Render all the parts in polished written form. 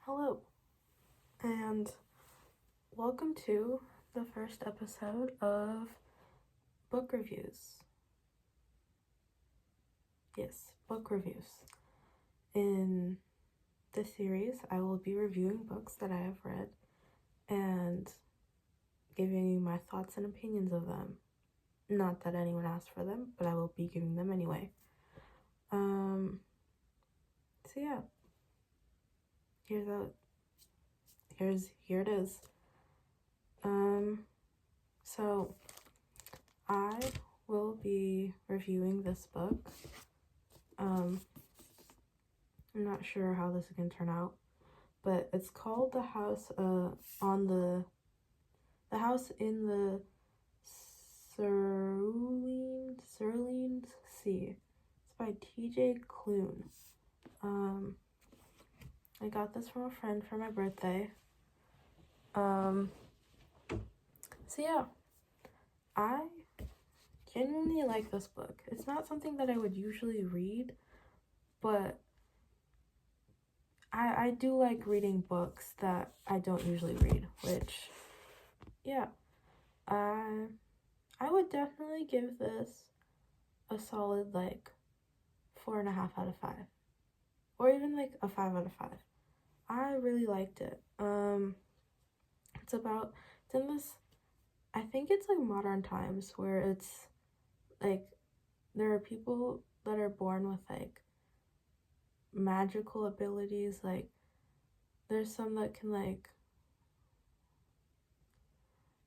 Hello, and welcome to the first episode of book reviews. Yes, book reviews. In this series, I will be reviewing books that I have read and giving you my thoughts and opinions of them. Not that anyone asked for them, but I will be giving them anyway. So yeah, here it is. So I will be reviewing this book. I'm not sure how this is gonna turn out, but it's called The House The House in the Cerulean Sea. It's by TJ Klune. I got this from a friend for my birthday. So yeah, I genuinely like this book. It's not something that I would usually read, but I do like reading books that I don't usually read, which, yeah, I would definitely give this a solid, 4.5 out of 5, or even, a 5 out of 5. I really liked it. It's in this, I think it's, modern times, where it's, there are people that are born with, magical abilities. There's some that can,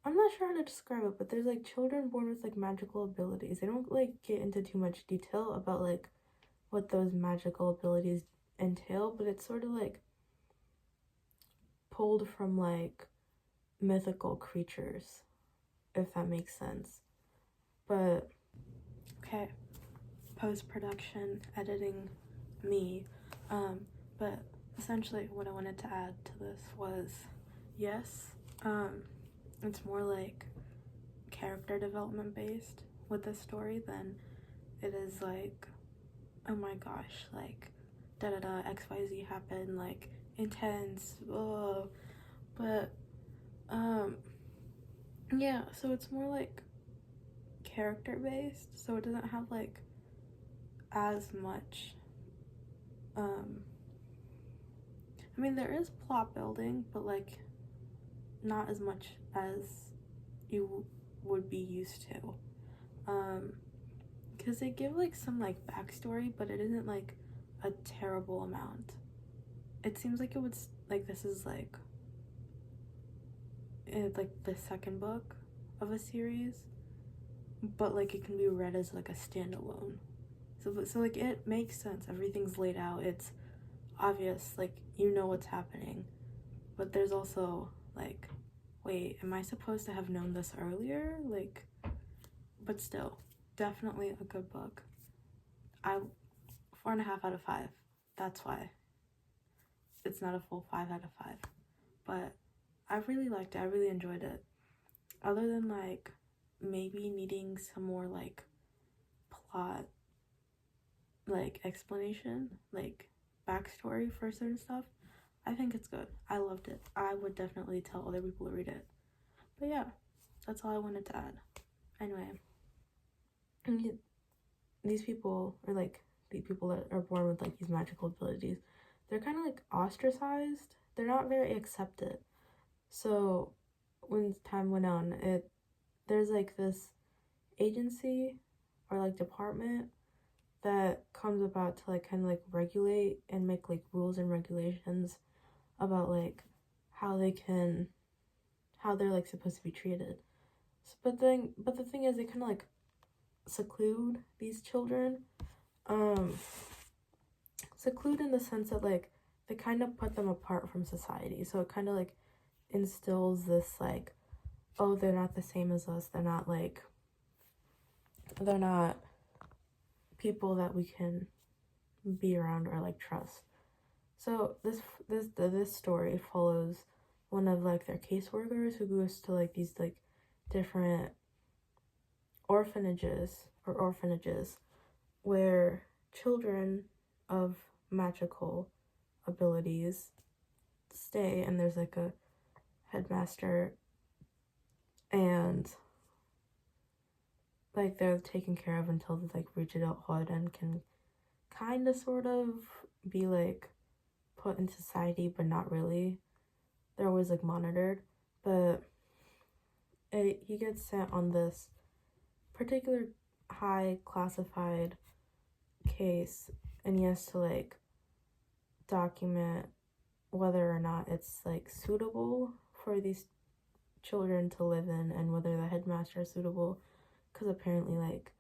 I'm not sure how to describe it, but there's, children born with, magical abilities. They don't, get into too much detail about, what those magical abilities entail, but it's sort of, pulled from, mythical creatures, if that makes sense. But, okay, post-production, editing me, but essentially what I wanted to add to this was, yes, it's more character development based with this story than it is oh my gosh, da-da-da, XYZ happened, intense, but, yeah, so it's more character based, so it doesn't have as much, I mean, there is plot building, but not as much as you would be used to, because they give some backstory, but it isn't a terrible amount. It seems like it would this is the second book of a series, but it can be read as a standalone. So it makes sense. Everything's laid out. It's obvious. You know what's happening. But there's also wait, am I supposed to have known this earlier? But still, definitely a good book. 4.5 out of 5. That's why it's not a full 5 out of 5. But I really liked it. I really enjoyed it. Other than maybe needing some more plot explanation, backstory for certain stuff, I think it's good. I loved it. I would definitely tell other people to read it. But yeah, that's all I wanted to add. Anyway, these people are the people that are born with these magical abilities, they're kind of ostracized. They're not very accepted. So when time went on, there's this agency or department that comes about to kind of regulate and make rules and regulations about how they're supposed to be treated. So, but the thing is, they kind of seclude these children, seclude in the sense that they kind of put them apart from society. So it kind of instills this oh, they're not the same as us. They're not people that we can be around or trust. So this story follows one of their caseworkers who goes to these different orphanages where children of magical abilities stay, and there's like a headmaster, and like they're taken care of until they like reach adulthood and can kind of sort of be like put in society, but not really. They're always like monitored, but he gets sent on this particular high classified case, and he has to like document whether or not it's like suitable for these children to live in, and whether the headmaster is suitable, because apparently like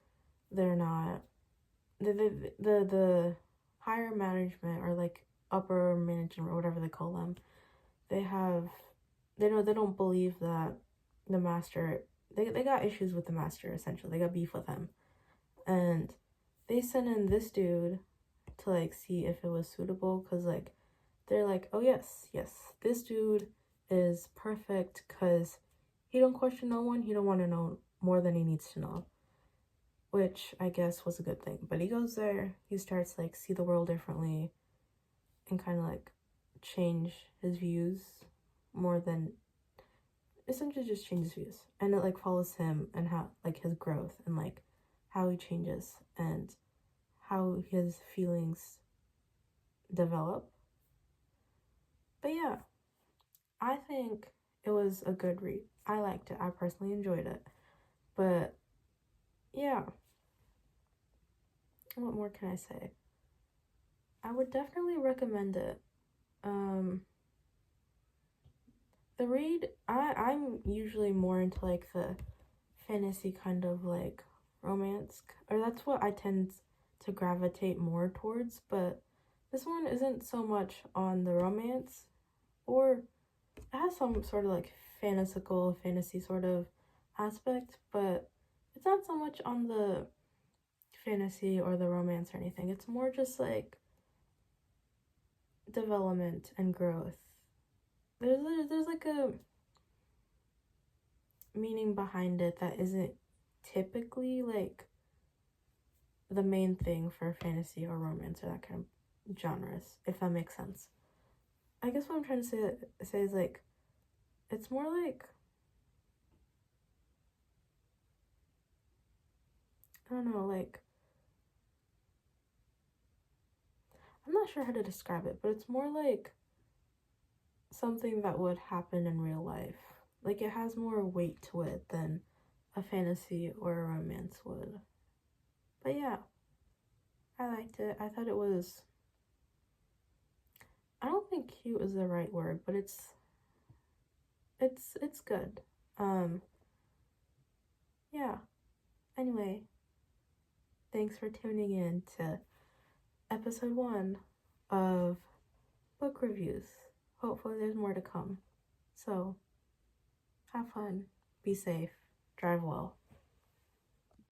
they're not the higher management, or like upper management, or whatever they call them, they don't believe that the master, they got issues with the master. Essentially, they got beef with him, and they sent in this dude to like see if it was suitable, because like they're like, oh yes, this dude is perfect, because he don't question no one, he don't want to know more than he needs to know, which I guess was a good thing. But he goes there, he starts like see the world differently, and kind of like change his views more than, essentially just change his views, and it like follows him and how like his growth, and like how he changes, and how his feelings develop. But yeah, I think it was a good read. I liked it. I personally enjoyed it. But yeah, what more can I say? I would definitely recommend it. The read, I'm usually more into like the fantasy kind of like romance, or that's what I tend to gravitate more towards, but this one isn't so much on the romance, or it has some sort of like fantasy sort of aspect, but it's not so much on the fantasy or the romance or anything. It's more just like development and growth. There's like a meaning behind it that isn't typically like the main thing for fantasy or romance or that kind of genres, if that makes sense. I guess what I'm trying to say is like, it's more like, I don't know, like, I'm not sure how to describe it, but it's more like something that would happen in real life. Like, it has more weight to it than a fantasy or a romance would. But yeah, I liked it. I thought it was, I don't think cute is the right word, but it's good. Yeah. Anyway, thanks for tuning in to episode 1 of book reviews. Hopefully there's more to come. So, have fun, be safe, drive well.